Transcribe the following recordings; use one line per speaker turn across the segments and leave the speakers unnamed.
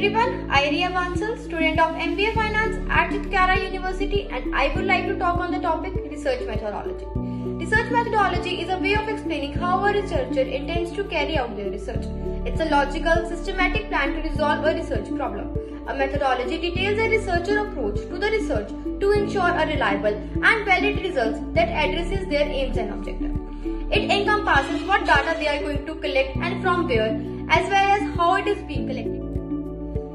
everyone, I Riya Bansal, student of MBA Finance at Chitkara University, and I would like to talk on the topic research methodology. Research methodology is a way of explaining how a researcher intends to carry out their research. It's a logical, systematic plan to resolve a research problem. A methodology details a researcher approach to the research to ensure a reliable and valid results that addresses their aims and objectives. It encompasses what data they are going to collect and from where, as well as how it is being collected.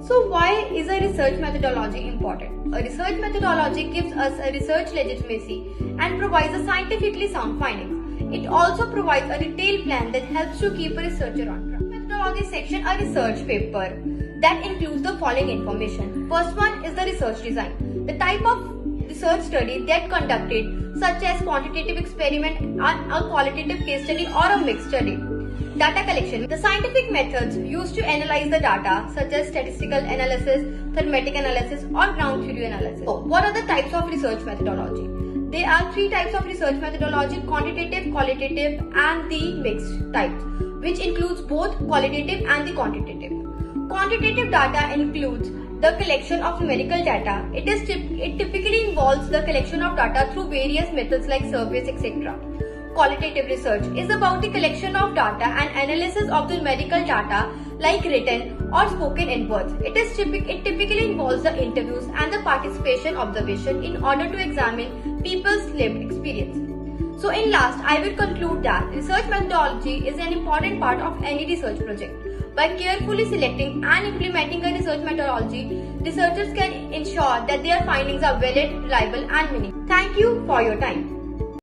So why is a research methodology important? A research methodology gives us a research legitimacy and provides a scientifically sound findings. It also provides a detailed plan that helps to keep a researcher on track. Methodology section a research paper that includes the following information. First one is the research design. The type of research study that conducted, such as quantitative experiment, a qualitative case study or a mixed study. Data collection. The scientific methods used to analyze the data, such as statistical analysis, thematic analysis or ground theory analysis. So, what are the types of research methodology? There are three types of research methodology: quantitative, qualitative and the mixed types, which includes both qualitative and the quantitative. Quantitative data includes the collection of numerical data. It typically involves the collection of data through various methods like surveys, etc. Qualitative research is about the collection of data and analysis of the numerical data like written or spoken in words. It typically involves the interviews and the participation observation in order to examine people's lived experience. So in last, I will conclude that research methodology is an important part of any research project. By carefully selecting and implementing a research methodology, researchers can ensure that their findings are valid, reliable and meaningful. Thank you for your time.